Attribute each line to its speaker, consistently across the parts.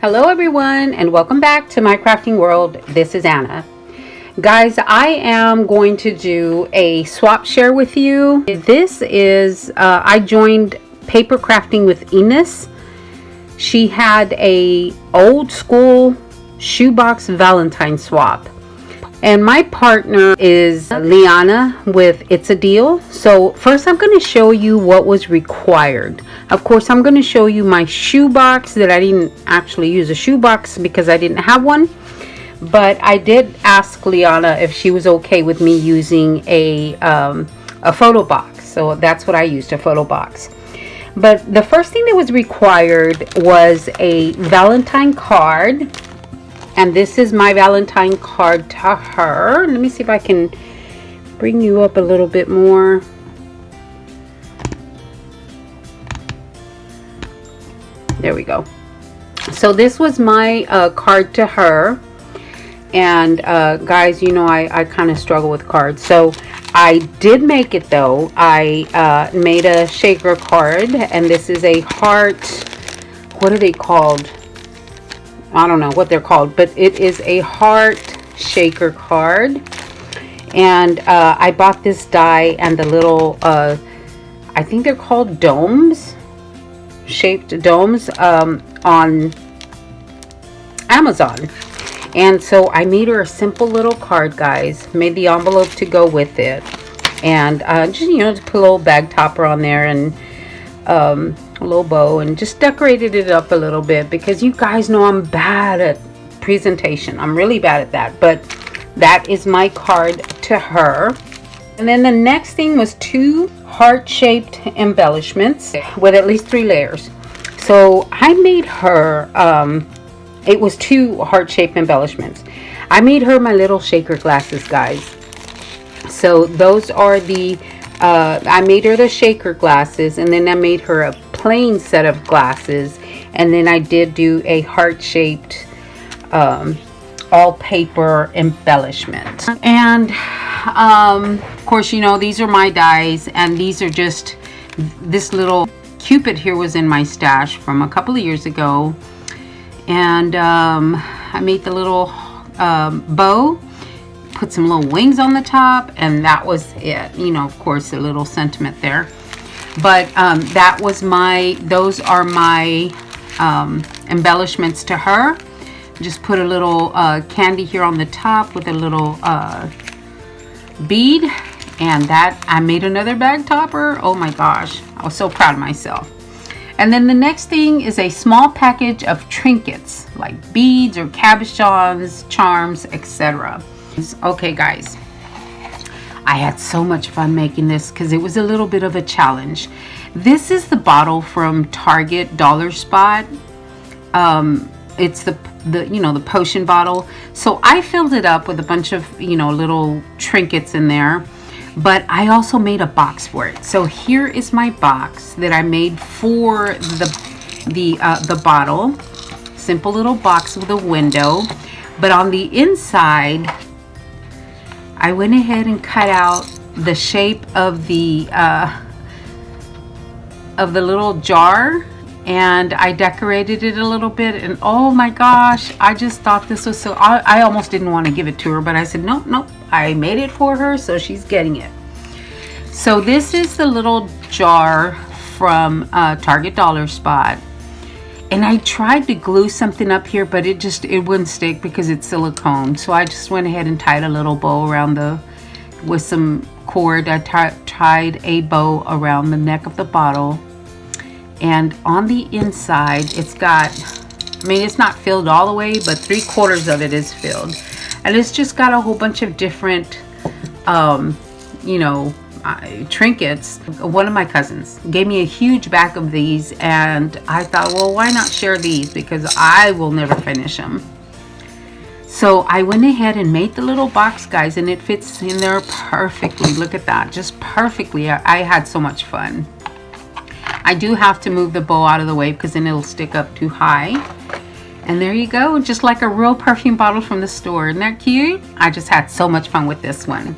Speaker 1: Hello everyone and welcome back to my crafting world. This is Anna. Guys, I am going to do a swap share with you. This is, I joined paper crafting with Ines. She had a old school shoebox Valentine swap. And my partner is Liana with It's a Deal. So first I'm going to show you what was required. Of course, I'm going to show you my shoebox that I didn't actually use a shoebox because I didn't have one. But I did ask Liana if she was okay with me using a photo box. So that's what I used, a photo box. But the first thing that was required was a Valentine card. And this is my Valentine card to her. Let me see if I can bring you up a little bit more. There we go. So this was my card to her. And guys, you know I kind of struggle with cards. So I did make it though. I made a shaker card. And this is a heart. What are they called? I don't know what they're called, but it is a heart shaker card. And I bought this die and the little, I think they're called domes, shaped domes on Amazon. And so I made her a simple little card, guys. Made the envelope to go with it. And just, you know, just put a little bag topper on there and a little bow and just decorated it up a little bit because you guys know I'm bad at presentation. I'm really bad at that, but that is my card to her. And then the next thing was 2 heart-shaped embellishments with at least 3 layers. So I made her it was 2 heart-shaped embellishments. I made her my little shaker glasses, guys. So those are the I made her the shaker glasses, and then I made her a plain set of glasses, and then I did do a heart-shaped all paper embellishment. And of course, you know, these are my dies, and these are just, this little Cupid here was in my stash from a couple of years ago. And I made the little bow, put some little wings on the top, and that was it. You know, of course, a little sentiment there. But that was my, those are my embellishments to her. Just put a little candy here on the top with a little bead. And that, I made another bag topper. Oh my gosh, I was so proud of myself. And then the next thing is a small package of trinkets like beads or cabochons, charms, etc. Okay guys, I had so much fun making this because it was a little bit of a challenge. This is the bottle from Target Dollar Spot. It's the you know, the potion bottle. So I filled it up with a bunch of, you know, little trinkets in there. But I also made a box for it. So here is my box that I made for the bottle. Simple little box with a window. But on the inside, I went ahead and cut out the shape of the little jar, and I decorated it a little bit. And oh my gosh, I just thought this was so, I almost didn't want to give it to her, but I said nope, I made it for her, so she's getting it. So this is the little jar from Target Dollar Spot, and I tried to glue something up here, but it wouldn't stick because it's silicone. So I just went ahead and tied a little bow around with some cord. I tied a bow around the neck of the bottle. And on the inside, it's got, I mean, it's not filled all the way, but 3/4 of it is filled. And it's just got a whole bunch of different, you know, trinkets. One of my cousins gave me a huge bag of these, and I thought, well, why not share these? Because I will never finish them. So I went ahead and made the little box, guys, and it fits in there perfectly. Look at that, just perfectly. I had so much fun. I do have to move the bow out of the way because then it'll stick up too high. And there you go, just like a real perfume bottle from the store. Isn't that cute? I just had so much fun with this one.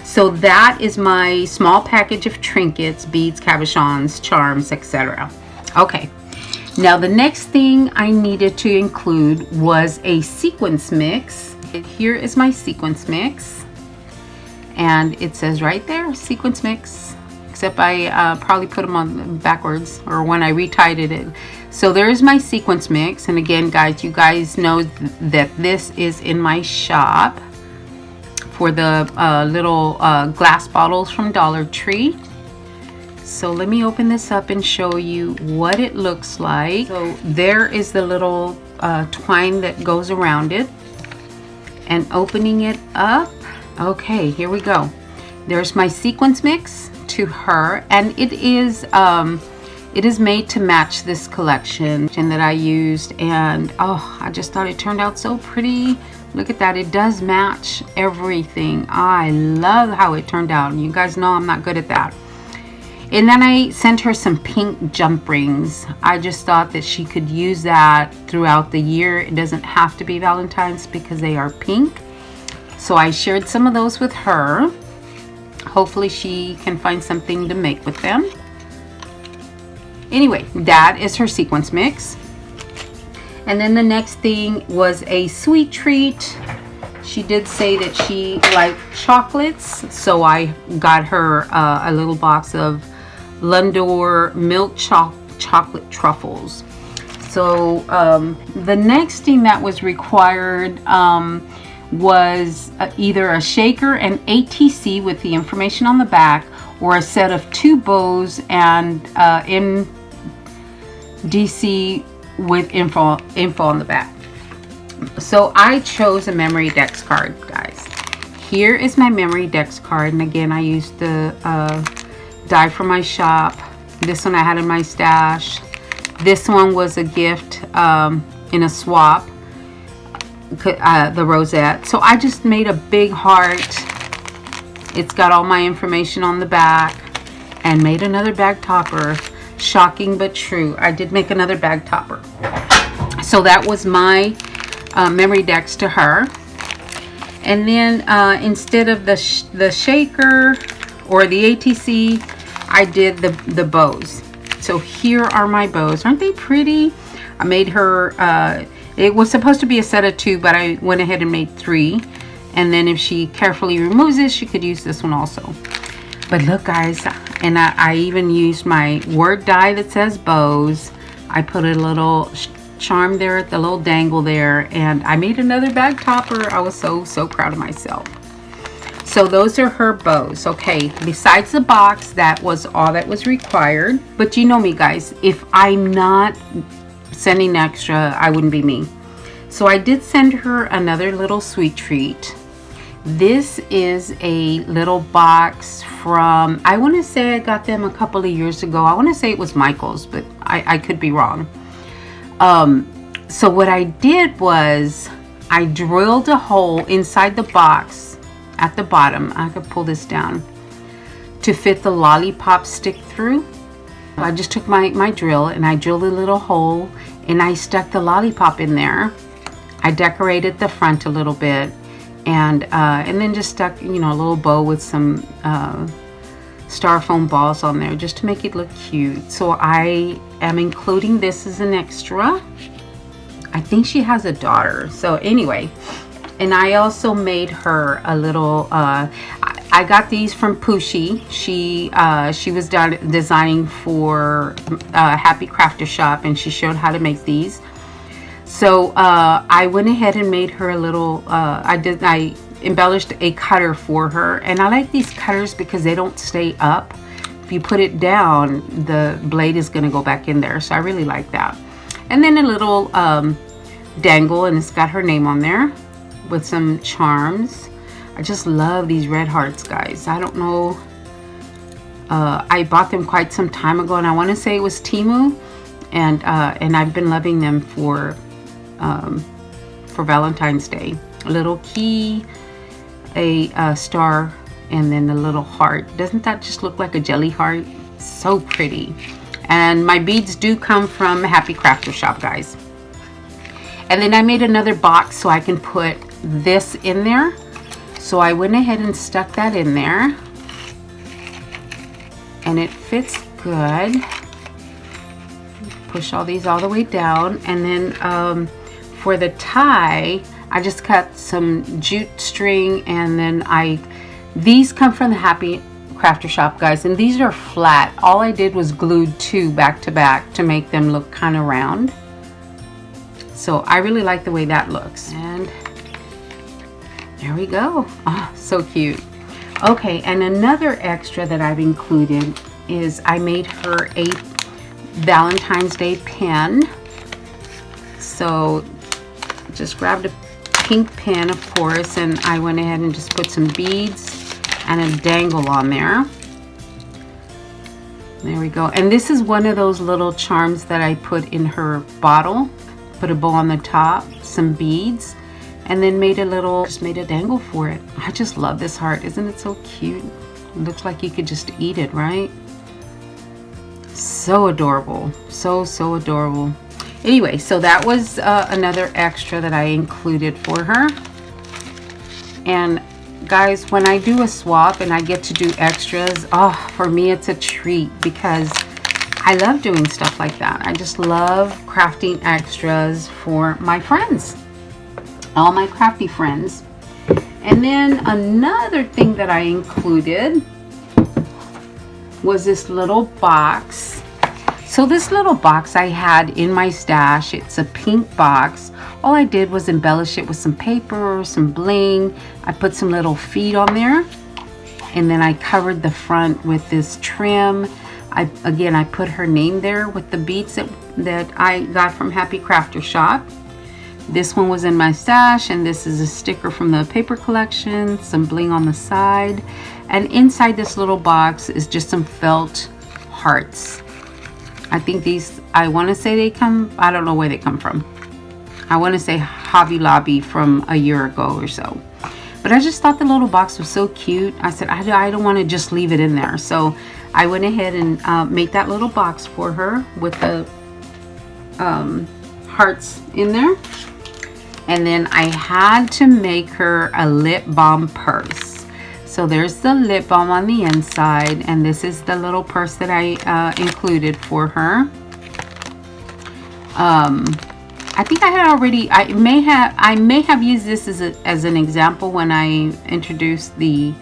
Speaker 1: So that is my small package of trinkets, beads, cabochons, charms, etc. Okay, Now the next thing I needed to include was a sequence mix. Here is my sequence mix, and it says right there, sequence mix, except I probably put them on backwards, or when I retied it. So there's my sequence mix, and again guys, you guys know that this is in my shop for the little glass bottles from Dollar Tree. So let me open this up and show you what it looks like. So there is the little twine that goes around it, and opening it up, okay, here we go. There's my sequence mix to her, and it is made to match this collection that I used, and oh, I just thought it turned out so pretty. Look at that, it does match everything. I love how it turned out. You guys know I'm not good at that. And then I sent her some pink jump rings. I just thought that she could use that throughout the year. It doesn't have to be Valentine's because they are pink. So I shared some of those with her. Hopefully she can find something to make with them. Anyway, that is her sequence mix. And then the next thing was a sweet treat. She did say that she liked chocolates, so I got her a little box of Lindor milk chocolate truffles. So the next thing that was required was either a shaker and ATC with the information on the back, or a set of 2 bows and MDC with info on the back. So I chose a memory dex card, guys. Here is my memory dex card, and again I used the die from my shop. This one I had in my stash. This one was a gift in a swap, the rosette. So I just made a big heart. It's got all my information on the back, and made another bag topper. Shocking but true, I did make another bag topper. So that was my memory dex to her. And then instead of the shaker or the ATC, I did the bows. So here are my bows. Aren't they pretty? I made her, it was supposed to be a set of 2, but I went ahead and made 3. And then if she carefully removes this, she could use this one also. But look guys, and I even used my word die that says bows. I put a little charm there at the little dangle there, and I made another bag topper. I was so proud of myself. So those are her bows. Okay, besides the box, that was all that was required. But you know me guys, if I'm not sending extra, I wouldn't be me. So I did send her another little sweet treat. This is a little box from, I want to say I got them a couple of years ago. I want to say it was Michael's, but I could be wrong. So what I did was I drilled a hole inside the box at the bottom. I could pull this down to fit the lollipop stick through. I just took my drill and I drilled a little hole, and I stuck the lollipop in there. I decorated the front a little bit, and then just stuck, you know, a little bow with some styrofoam balls on there just to make it look cute. So I am including this as an extra. I think she has a daughter. So anyway, and I also made her a little, I got these from Pushy. She was designing for Happy Crafter Shop, and she showed how to make these. So I went ahead and made her a little, I embellished a cutter for her, and I like these cutters because they don't stay up. If you put it down, the blade is going to go back in there, so I really like that. And then a little dangle, and it's got her name on there with some charms. I just love these red hearts, guys. I don't know, I bought them quite some time ago, and I want to say it was Temu, and I've been loving them for Valentine's Day. A little key, a star, and then a little heart. Doesn't that just look like a jelly heart? So pretty. And my beads do come from Happy Crafter Shop, guys. And then I made another box so I can put this in there. So I went ahead and stuck that in there, and it fits good. push all these all the way down. And then for the tie, I just cut some jute string, and then these come from the Happy Crafter Shop, guys, and these are flat. All I did was glued 2 back to back to make them look kind of round. So I really like the way that looks. And there we go. Oh, so cute. Okay, and another extra that I've included is I made her a Valentine's Day pin. So just grabbed a pink pin, of course, and I went ahead and just put some beads and a dangle on there. There we go. And this is one of those little charms that I put in her bottle. Put a bow on the top, some beads, and then just made a dangle for it. I just love this heart. Isn't it so cute? It looks like you could just eat it, right? So adorable. So adorable. Anyway, so that was another extra that I included for her. And guys, when I do a swap and I get to do extras, oh, for me it's a treat, because I love doing stuff like that. I just love crafting extras for my friends, all my crafty friends. And then another thing that I included was this little box. So this little box I had in my stash, it's a pink box. All I did was embellish it with some paper, some bling. I put some little feet on there, and then I covered the front with this trim. Again, I put her name there with the beads that I got from Happy Crafter Shop. This one was in my stash, and this is a sticker from the paper collection, some bling on the side. And inside this little box is just some felt hearts. I think these, I want to say they come, I don't know where they come from. I want to say Hobby Lobby from a year ago or so. But I just thought the little box was so cute. I said, I don't want to just leave it in there. So I went ahead and made that little box for her with the hearts in there. And then I had to make her a lip balm purse. So there's the lip balm on the inside, and this is the little purse that I included for her. I think I had already, I may have used this as an example when I introduced the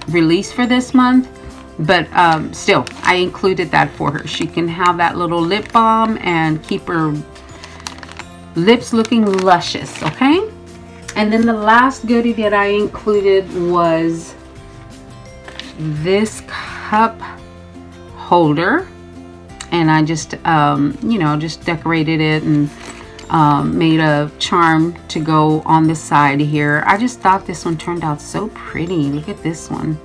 Speaker 1: release for this month, but still I included that for her. She can have that little lip balm and keep her lips looking luscious. Okay, and then the last goodie that I included was this cup holder, and I just you know, just decorated it and made a charm to go on the side here. I just thought this one turned out so pretty. Look at this one.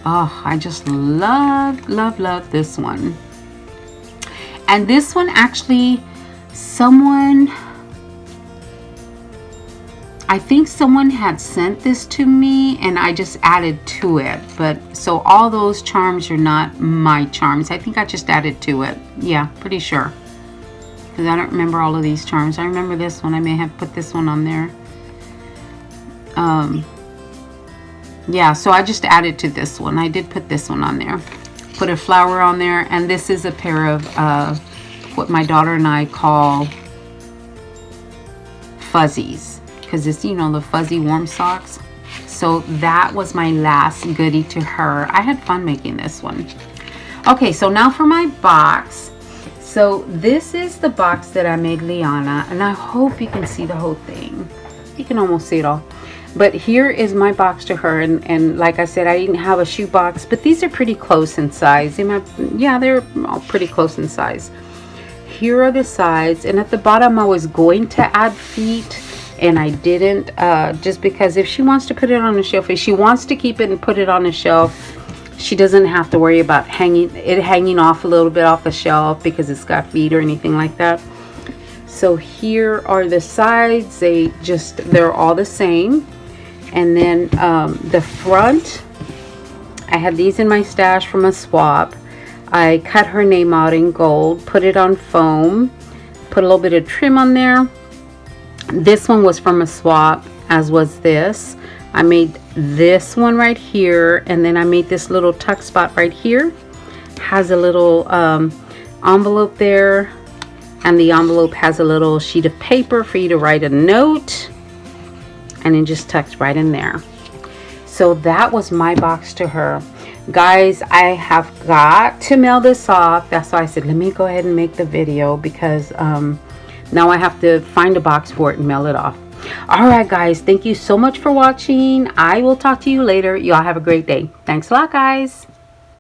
Speaker 1: Oh, I just love this one. And this one actually, I think someone had sent this to me and I just added to it. But so all those charms are not my charms. I think I just added to it. Yeah, pretty sure. Because I don't remember all of these charms. I remember this one. I may have put this one on there. Yeah, so I just added to this one. I did put this one on there. Put a flower on there. And this is a pair of what my daughter and I call fuzzies. Because it's, you know, the fuzzy warm socks. So that was my last goodie to her. I had fun making this one. Okay, so now for my box. So this is the box that I made Liana, and I hope you can see the whole thing. You can almost see it all. But here is my box to her, and like I said, I didn't have a shoe box, but these are pretty close in size. Yeah, they're all pretty close in size. Here are the sides, and at the bottom I was going to add feet, and I didn't, just because if she wants to put it on a shelf, if she wants to keep it and put it on a shelf, she doesn't have to worry about hanging off a little bit off the shelf because it's got feet or anything like that. So here are the sides. They're all the same. And then the front, I had these in my stash from a swap. I cut her name out in gold, put it on foam, put a little bit of trim on there. This one was from a swap, as was this. I made this one right here, and then I made this little tuck spot right here. Has a little envelope there, and the envelope has a little sheet of paper for you to write a note, and it just tucks right in there. So that was my box to her. Guys, I have got to mail this off. That's why I said let me go ahead and make the video, because now I have to find a box for it and mail it off. All right guys, thank you so much for watching. I will talk to you later. Y'all have a great day. Thanks a lot, guys.